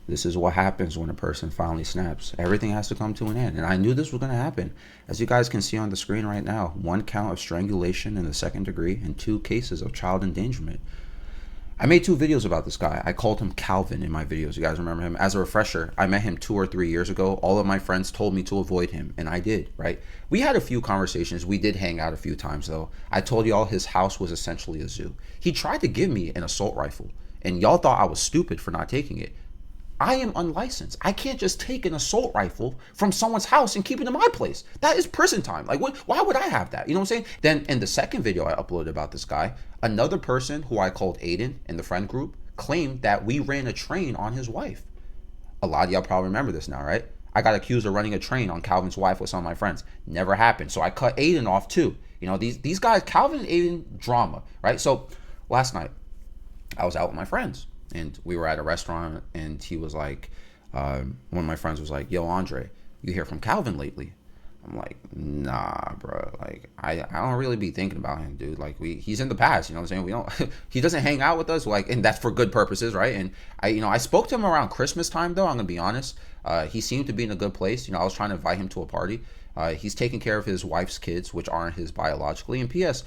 This is what happens when a person finally snaps. Everything has to come to an end. And I knew this was going to happen. As you guys can see on the screen right now, 1 count of strangulation in the 2nd degree and 2 cases of child endangerment. I made 2 videos about this guy. I called him Calvin in my videos. You guys remember him? As a refresher, I met him 2 or 3 years ago. All of my friends told me to avoid him, and I did, right? We had a few conversations. We did hang out a few times, though. I told y'all his house was essentially a zoo. He tried to give me an assault rifle, and y'all thought I was stupid for not taking it. I am unlicensed. I can't just take an assault rifle from someone's house and keep it in my place. That is prison time. Like, what? Why would I have that? You know what I'm saying? Then in the 2nd video I uploaded about this guy, another person who I called Aiden in the friend group claimed that we ran a train on his wife. A lot of y'all probably remember this now, right? I got accused of running a train on Calvin's wife with some of my friends. Never happened. So I cut Aiden off too. You know, these guys, Calvin and Aiden, drama, right? So last night I was out with my friends. And we were at a restaurant, and he was like, one of my friends was like, yo, Andre, you hear from Calvin lately? I'm like, nah, bro. Like, I don't really be thinking about him, dude. Like, he's in the past, you know what I'm saying? We don't, he doesn't hang out with us, like, and that's for good purposes, right? And I spoke to him around Christmas time, though, I'm gonna be honest. He seemed to be in a good place. You know, I was trying to invite him to a party. He's taking care of his wife's kids, which aren't his biologically. And P.S.,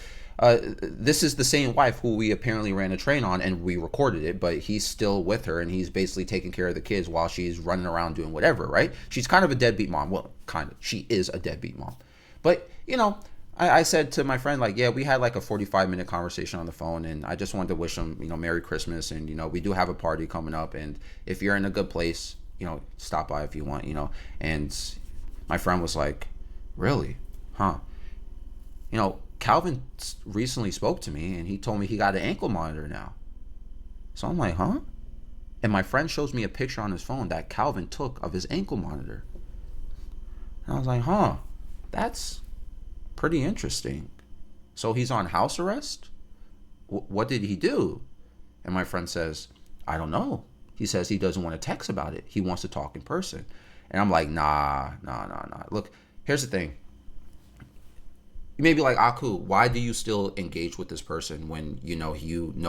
this is the same wife who we apparently ran a train on, and we recorded it, but he's still with her, and he's basically taking care of the kids while she's running around doing whatever, right? She's kind of a deadbeat mom. Well, kind of. She is a deadbeat mom. But, you know, I said to my friend, like, yeah, we had like a 45-minute conversation on the phone, and I just wanted to wish him, you know, Merry Christmas, and, you know, we do have a party coming up, and if you're in a good place, you know, stop by if you want, you know. And my friend was like, really? Huh? You know, Calvin recently spoke to me, and he told me he got an ankle monitor now. So I'm like, huh? And my friend shows me a picture on his phone that Calvin took of his ankle monitor. And I was like, huh, that's pretty interesting. So he's on house arrest? What did he do? And my friend says, I don't know. He says he doesn't want to text about it. He wants to talk in person. And I'm like, nah. Look, here's the thing. You may be like, Aku, why do you still engage with this person when you know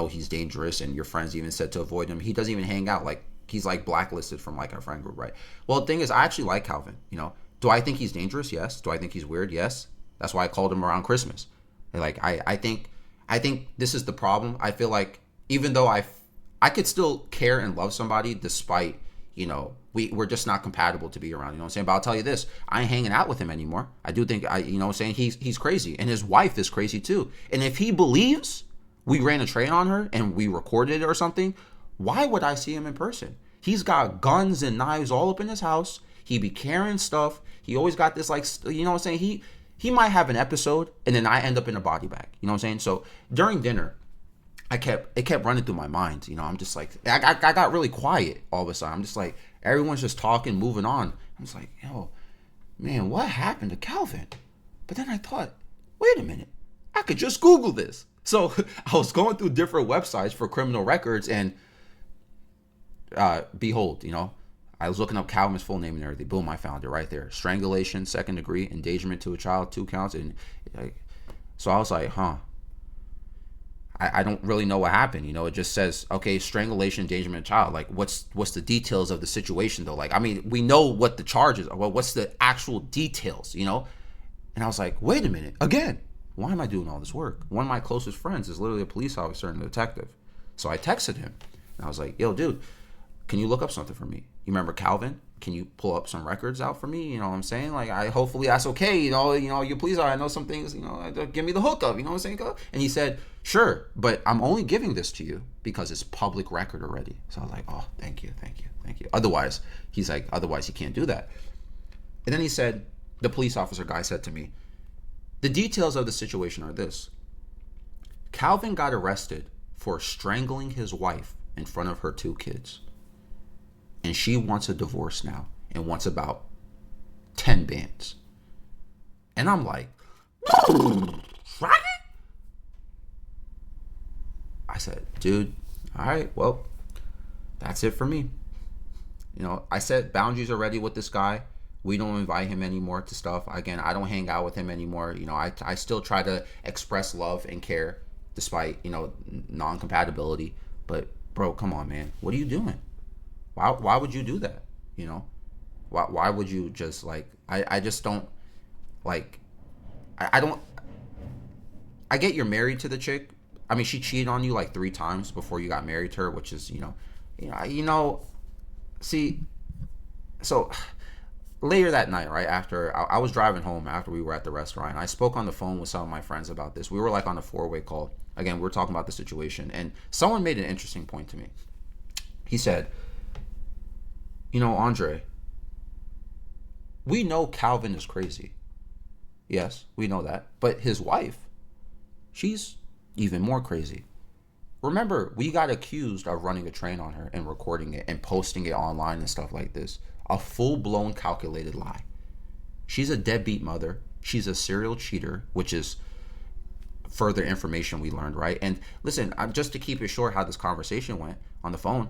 he's dangerous, and your friends even said to avoid him? He doesn't even hang out. Like, he's like blacklisted from like our friend group, right? Well, the thing is, I actually like Calvin. You know, do I think he's dangerous? Yes. Do I think he's weird? Yes. That's why I called him around Christmas. And like, I think this is the problem. I feel like even though I could still care and love somebody despite, you know, we're just not compatible to be around, you know what I'm saying? But I'll tell you this, I ain't hanging out with him anymore. I do think, you know what I'm saying, he's crazy, and his wife is crazy too. And if he believes we ran a train on her and we recorded it or something, why would I see him in person? He's got guns and knives all up in his house. He be carrying stuff. He always got this, like, you know what I'm saying? He might have an episode, and then I end up in a body bag, you know what I'm saying? So during dinner, it kept running through my mind. You know, I'm just like, I got really quiet all of a sudden. I'm just like, everyone's just talking, moving on. I'm just like, yo, man, what happened to Calvin? But then I thought, wait a minute, I could just Google this. So I was going through different websites for criminal records, and behold, you know, I was looking up Calvin's full name and everything. Boom, I found it right there. Strangulation, 2nd degree, endangerment to a child, 2 counts. And so I was like, huh. I don't really know what happened. You know, it just says, okay, strangulation, endangerment of child. Like, what's the details of the situation though? Like, I mean, we know what the charges are. Well, what's the actual details, you know? And I was like, wait a minute, again, why am I doing all this work? One of my closest friends is literally a police officer and a detective. So I texted him, and I was like, yo, dude, can you look up something for me? You remember Calvin? Can you pull up some records out for me? You know what I'm saying? Like, hopefully that's okay. You know, you please, I know some things, you know, give me the hookup, you know what I'm saying? And he said, sure, but I'm only giving this to you because it's public record already. So I was like, oh, thank you. Otherwise, he's like, otherwise he can't do that. And then he said, the police officer guy said to me, the details of the situation are this. Calvin got arrested for strangling his wife in front of her 2 kids. And she wants a divorce now and wants about 10 bands. And I'm like, right? I said, dude, all right, well, that's it for me. You know, I set boundaries already with this guy. We don't invite him anymore to stuff. Again, I don't hang out with him anymore. You know, I still try to express love and care despite, you know, non-compatibility. But, bro, come on, man. What are you doing? Why would you do that? You know, why would you just like I just don't like I don't I get you're married to the chick. I mean, she cheated on you like 3 times before you got married to her, which is see, so later that night, right after I was driving home after we were at the restaurant, I spoke on the phone with some of my friends about this. We were like on a 4-way call. Again, we were talking about the situation, and someone made an interesting point to me. He said, Andre, we know Calvin is crazy. Yes, we know that. But his wife, she's even more crazy. Remember, we got accused of running a train on her and recording it and posting it online and stuff like this. A full-blown calculated lie. She's a deadbeat mother. She's a serial cheater, which is further information we learned, right? And listen, just to keep it short how this conversation went on the phone,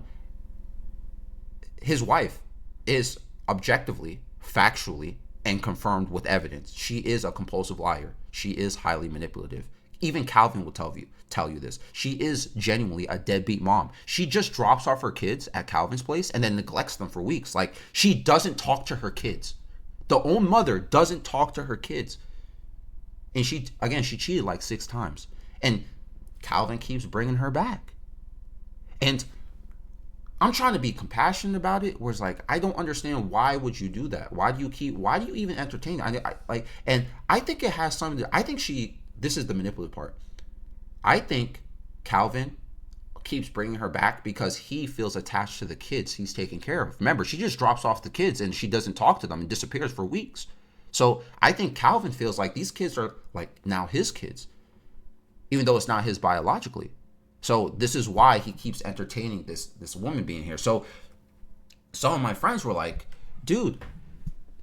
his wife is objectively, factually, and confirmed with evidence. She is a compulsive liar. She is highly manipulative. Even Calvin will tell you this. She is genuinely a deadbeat mom. She just drops off her kids at Calvin's place and then neglects them for weeks. Like, she doesn't talk to her kids. The own mother doesn't talk to her kids. And she cheated like 6 times. And Calvin keeps bringing her back. And I'm trying to be compassionate about it, where it's like, I don't understand, why would you do that? Why do you even entertain it? And I think it has something to, I think this is the manipulative part. I think Calvin keeps bringing her back because he feels attached to the kids he's taking care of. Remember, she just drops off the kids and she doesn't talk to them and disappears for weeks. So I think Calvin feels like these kids are like now his kids, even though it's not his biologically. So this is why he keeps entertaining this woman being here. So some of my friends were like, dude,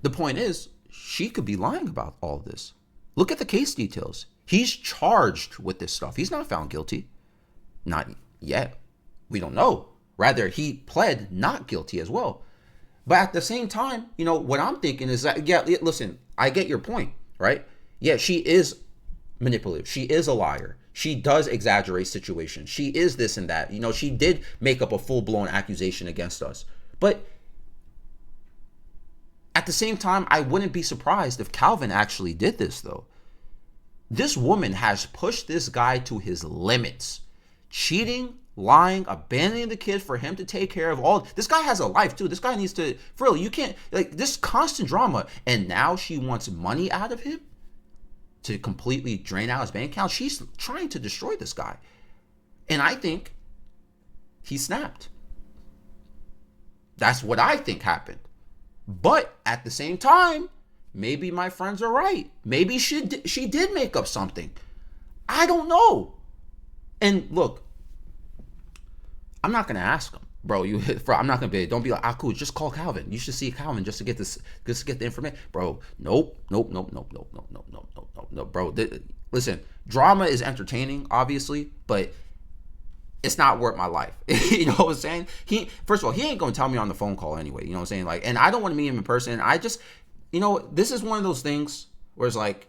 the point is, she could be lying about all of this. Look at the case details. He's charged with this stuff. He's not found guilty. Not yet. We don't know. Rather, he pled not guilty as well. But at the same time, what I'm thinking is that, yeah, listen, I get your point, right? Yeah, she is manipulative. She is a liar. She does exaggerate situations. She is this and that. She did make up a full-blown accusation against us. But at the same time, I wouldn't be surprised if Calvin actually did this, though. This woman has pushed this guy to his limits. Cheating, lying, abandoning the kid for him to take care of all. This guy has a life, too. This guy needs to, for real, you can't, like, this constant drama. And now she wants money out of him to completely drain out his bank account. She's trying to destroy this guy. And I think he snapped. That's what I think happened. But at the same time, maybe my friends are right. Maybe she did make up something. I don't know. And look, I'm not gonna ask him, bro. I'm not gonna be. Don't be like, cool. Just call Calvin. You should see Calvin just to get this, just to get the information, bro. Nope, bro. Listen, drama is entertaining, obviously, but it's not worth my life. You know what I'm saying? First of all, he ain't gonna tell me on the phone call anyway. You know what I'm saying? Like, and I don't want to meet him in person. I just, this is one of those things where it's like,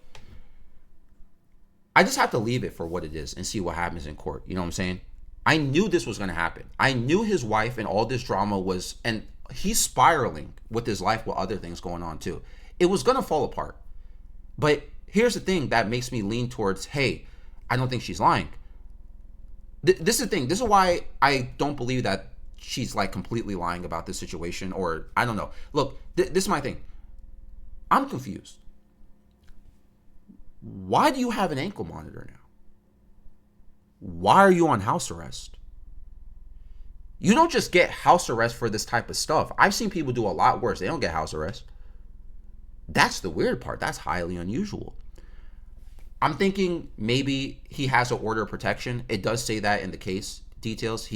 I just have to leave it for what it is and see what happens in court. You know what I'm saying? I knew this was going to happen. I knew his wife and all this drama was, and he's spiraling with his life with other things going on too. It was going to fall apart. But here's the thing that makes me lean towards, hey, I don't think she's lying. This is the thing. This is why I don't believe that she's like completely lying about this situation, or I don't know. Look, this is my thing. I'm confused. Why do you have an ankle monitor now? Why are you on house arrest? You don't just get house arrest for this type of stuff. I've seen people do a lot worse. They don't get house arrest. That's the weird part. That's highly unusual. I'm thinking maybe he has an order of protection. It does say that in the case details.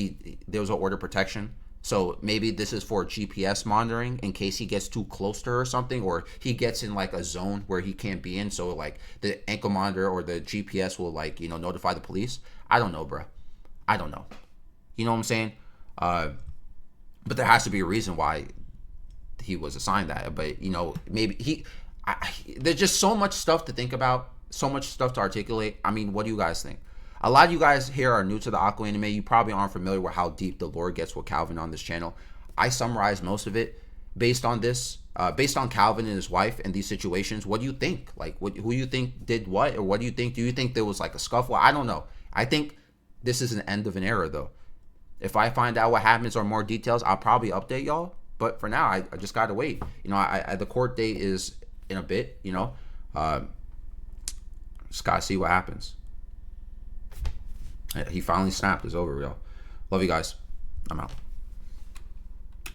There was an order of protection. So maybe this is for GPS monitoring in case he gets too close to her or something, or he gets in like a zone where he can't be in. So like the ankle monitor or the GPS will like, notify the police. I don't know, bro. I don't know. You know what I'm saying? But there has to be a reason why he was assigned that. But, maybe there's just so much stuff to think about, so much stuff to articulate. I mean, what do you guys think? A lot of you guys here are new to the Aqua anime. You probably aren't familiar with how deep the lore gets with Calvin on this channel. I summarized most of it based on this, based on Calvin and his wife and these situations. What do you think? Like, who you think did what, or what do you think? Do you think there was like a scuffle? I don't know. I think this is an end of an era, though. If I find out what happens or more details, I'll probably update y'all. But for now, I just gotta wait. You know, the court date is in a bit. You know, just gotta see what happens. He finally snapped. It's over, y'all. Love you guys. I'm out.